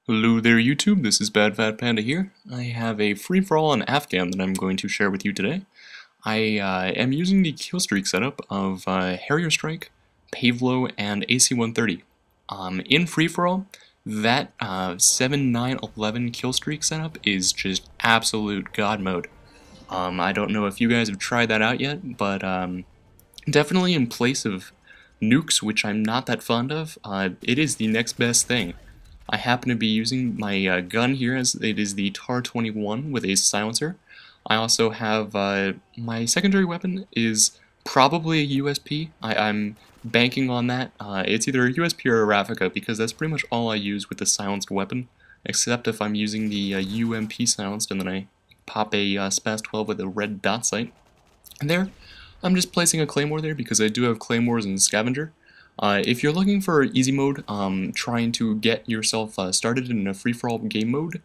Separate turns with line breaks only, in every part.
Hello there YouTube, this is Bad Fat Panda here. I have a free-for-all on Afghan that I'm going to share with you today. I am using the Killstreak setup of Harrier Strike, Pavelow, and AC-130. In free-for-all, that 7-9-11 Killstreak setup is just absolute god mode. I don't know if you guys have tried that out yet, but definitely in place of nukes, which I'm not that fond of, it is the next best thing. I happen to be using my gun here, as it is the TAR-21 with a silencer. I also have my secondary weapon is probably a USP. I'm banking on that. It's either a USP or a Raffica because that's pretty much all I use with the silenced weapon, except if I'm using the UMP silenced and then I pop a SPAS 12 with a red dot sight. And there, I'm just placing a claymore there because I do have claymores in Scavenger. If you're looking for easy mode, trying to get yourself started in a free-for-all game mode,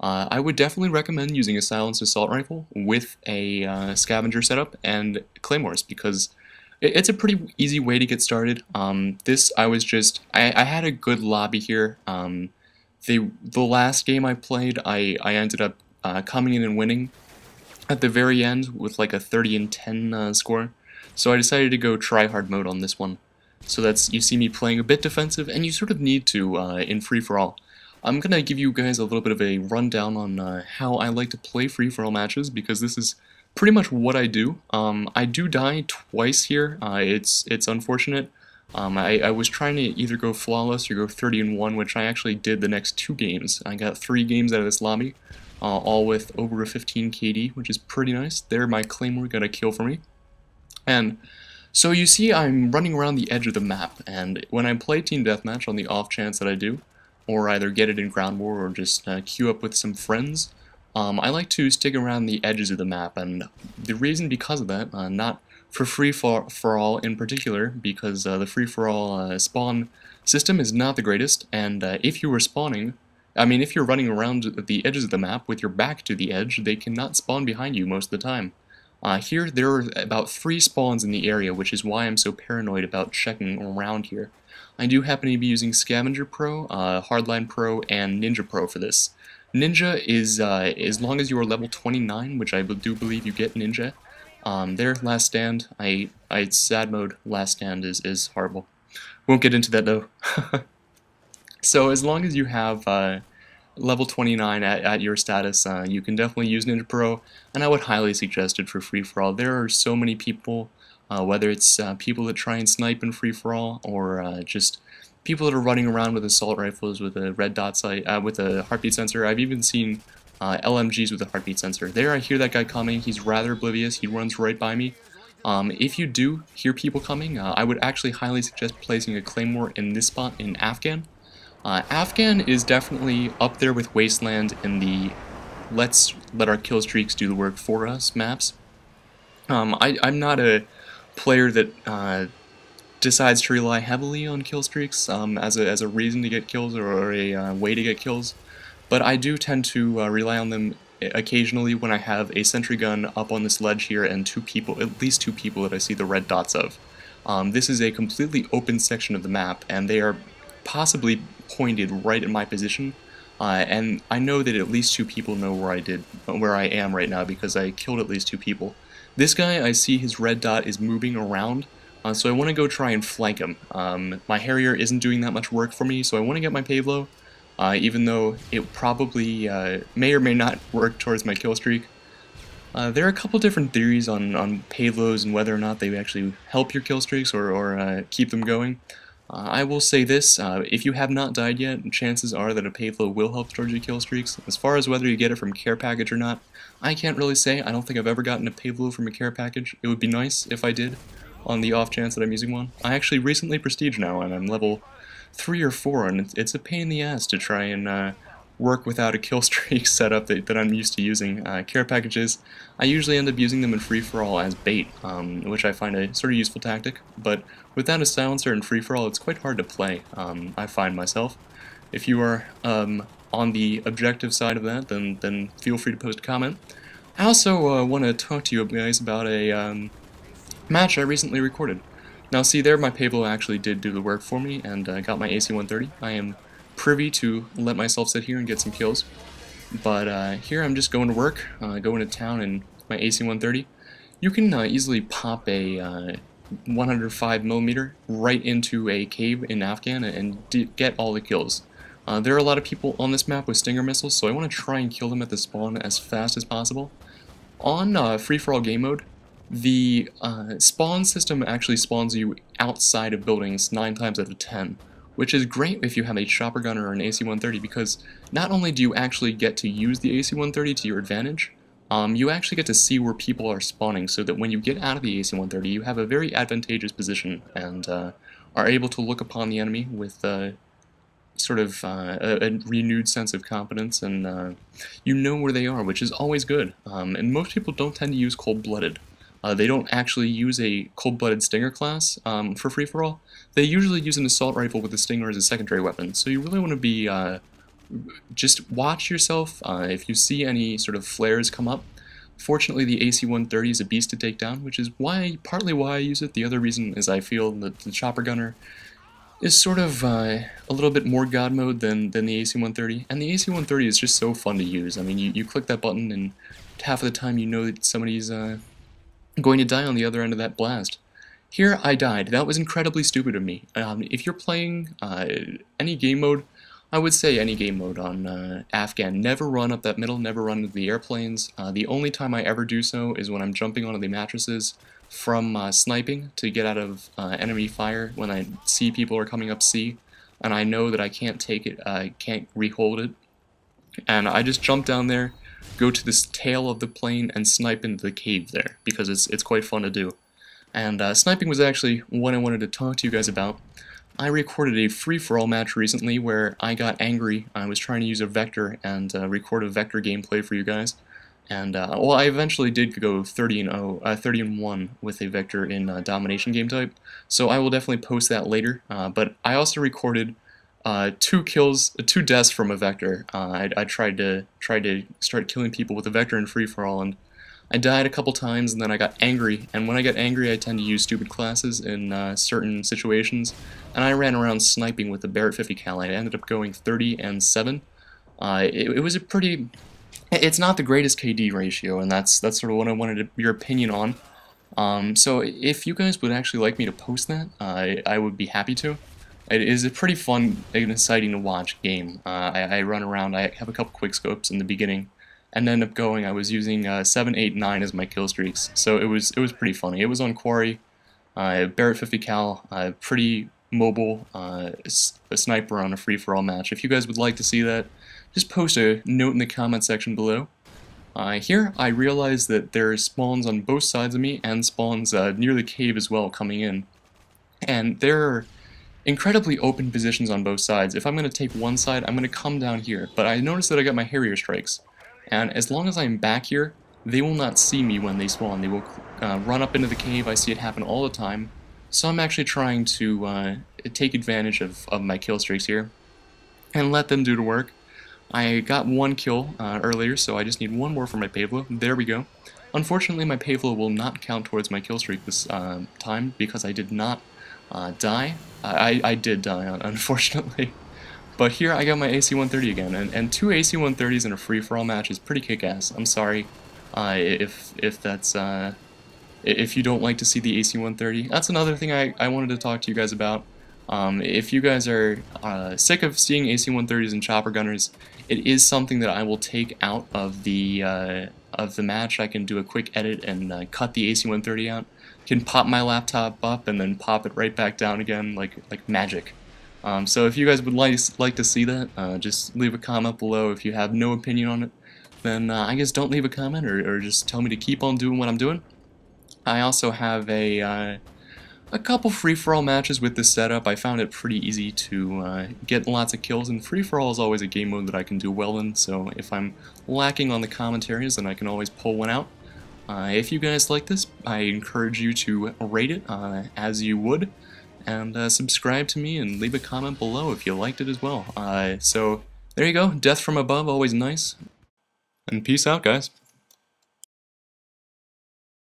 I would definitely recommend using a silenced assault rifle with a scavenger setup and claymores because it's a pretty easy way to get started. I had a good lobby here. The last game I played, I ended up coming in and winning at the very end with like a 30-10 score. So I decided to go try-hard mode on this one. So you see me playing a bit defensive, and you sort of need to in free-for-all. I'm going to give you guys a little bit of a rundown on how I like to play free-for-all matches, because this is pretty much what I do. I do die twice here. It's unfortunate. I was trying to either go flawless or go 30-1, which I actually did the next 2 games. I got 3 games out of this lobby, all with over a 15 KD, which is pretty nice. There, my Claymore got a kill for me. And so you see I'm running around the edge of the map, and when I play Team Deathmatch on the off chance that I do, or either get it in ground war or just queue up with some friends, I like to stick around the edges of the map, and the reason because of that, not for free-for-all in particular, because the free-for-all spawn system is not the greatest, and if you were spawning, if you're running around the edges of the map with your back to the edge, they cannot spawn behind you most of the time. Here, there are about 3 spawns in the area, which is why I'm so paranoid about checking around here. I do happen to be using Scavenger Pro, Hardline Pro, and Ninja Pro for this. Ninja is, as long as you are level 29, which I do believe you get Ninja, there, Last Stand, sad mode, Last Stand is horrible. Won't get into that though. So as long as you have level 29 at your status, you can definitely use Ninja Pro, and I would highly suggest it for free-for-all. There are so many people, whether it's people that try and snipe in free-for-all, or just people that are running around with assault rifles with a red dot sight, with a heartbeat sensor. I've even seen LMGs with a heartbeat sensor. There, I hear that guy coming. He's rather oblivious. He runs right by me. If you do hear people coming, I would actually highly suggest placing a claymore in this spot in Afghan. Afghan is definitely up there with Wasteland in the let's let our killstreaks do the work for us maps. I'm not a player that decides to rely heavily on killstreaks as a reason to get kills or a way to get kills, but I do tend to rely on them occasionally when I have a sentry gun up on this ledge here and at least two people that I see the red dots of. This is a completely open section of the map, and they are possibly pointed right in my position, and I know that at least 2 people know where I am right now because I killed at least 2 people. This guy, I see his red dot is moving around, so I want to go try and flank him. My Harrier isn't doing that much work for me, so I want to get my Pavelow, even though it probably may or may not work towards my kill streak. There are a couple different theories on Pavelows and whether or not they actually help your kill streaks or keep them going. I will say this, if you have not died yet, chances are that a Pavelow will help towards your kill streaks. As far as whether you get it from care package or not, I can't really say. I don't think I've ever gotten a Pavelow from a care package. It would be nice if I did, on the off chance that I'm using one. I actually recently prestige now, and I'm level 3 or 4, and it's a pain in the ass to try and work without a kill streak setup that I'm used to using. Care packages, I usually end up using them in free-for-all as bait, which I find a sort of useful tactic, but without a silencer in free-for-all, it's quite hard to play, I find myself. If you are on the objective side of that, then feel free to post a comment. I also want to talk to you guys about a match I recently recorded. Now see there, my Pavelow actually did do the work for me, and got my AC-130. I am privy to let myself sit here and get some kills. But here I'm just going to work, going to town in my AC-130. You can easily pop a 105mm right into a cave in Afghan and get all the kills. There are a lot of people on this map with Stinger missiles, so I want to try and kill them at the spawn as fast as possible. On free-for-all game mode, the spawn system actually spawns you outside of buildings 9 times out of 10, which is great if you have a chopper gunner or an AC-130, because not only do you actually get to use the AC-130 to your advantage, you actually get to see where people are spawning, so that when you get out of the AC-130, you have a very advantageous position and are able to look upon the enemy with sort of a renewed sense of confidence, and you know where they are, which is always good. And most people don't tend to use cold-blooded. They don't actually use a cold-blooded Stinger class for free-for-all. They usually use an assault rifle with the Stinger as a secondary weapon, so you really want to be just watch yourself if you see any sort of flares come up. Fortunately, the AC-130 is a beast to take down, which is partly why I use it. The other reason is I feel that the chopper gunner is sort of a little bit more god mode than the AC-130, and the AC-130 is just so fun to use. I mean, you click that button and half of the time you know that somebody's going to die on the other end of that blast. Here I died. That was incredibly stupid of me. If you're playing any game mode, I would say any game mode on Afghan, never run up that middle, never run into the airplanes. The only time I ever do so is when I'm jumping onto the mattresses from sniping to get out of enemy fire when I see people are coming up C, and I know that I can't take it, I can't rehold it, and I just jump down there, go to this tail of the plane, and snipe into the cave there, because it's quite fun to do. And sniping was actually what I wanted to talk to you guys about. I recorded a free-for-all match recently where I got angry. I was trying to use a vector and record a vector gameplay for you guys. And, well, I eventually did go 30-1 with a vector in domination game type, so I will definitely post that later. But I also recorded 2 deaths from a vector. I tried to start killing people with a vector in free-for-all, and I died a couple times, and then I got angry, and when I get angry I tend to use stupid classes in certain situations, and I ran around sniping with the Barrett 50 cal. I ended up going 30-7. It was a pretty... It's not the greatest KD ratio, and that's sort of what I wanted your opinion on. So if you guys would actually like me to post that, I would be happy to. It is a pretty fun and exciting to watch game. I run around, I have a couple quickscopes in the beginning, and end up going, I was using 7, 8, 9 as my killstreaks, so it was pretty funny. It was on Quarry, Barrett 50 cal, pretty mobile, a sniper on a free-for-all match. If you guys would like to see that, just post a note in the comment section below. Here, I realized that there are spawns on both sides of me, and spawns near the cave as well coming in. And there are incredibly open positions on both sides. If I'm going to take one side, I'm going to come down here, but I noticed that I got my Harrier strikes. And as long as I'm back here, they will not see me when they spawn. They will run up into the cave. I see it happen all the time. So I'm actually trying to take advantage of my kill streaks here and let them do the work. I got 1 kill earlier, so I just need 1 more for my Pavelow. There we go. Unfortunately, my Pavelow will not count towards my kill streak this time because I did not die. I did die, unfortunately. But here I got my AC-130 again, and 2 AC-130s in a free-for-all match is pretty kick-ass. I'm sorry if that's if you don't like to see the AC-130. That's another thing I wanted to talk to you guys about. If you guys are sick of seeing AC-130s and chopper gunners, it is something that I will take out of the match. I can do a quick edit and cut the AC-130 out. Can pop my laptop up and then pop it right back down again like magic. So if you guys would like to see that, just leave a comment below. If you have no opinion on it, then I guess don't leave a comment or just tell me to keep on doing what I'm doing. I also have a couple free-for-all matches with this setup. I found it pretty easy to get lots of kills, and free-for-all is always a game mode that I can do well in, so if I'm lacking on the commentaries, then I can always pull one out. If you guys like this, I encourage you to rate it as you would, and subscribe to me and leave a comment below if you liked it as well. So there you go, death from above, always nice, and peace out, guys.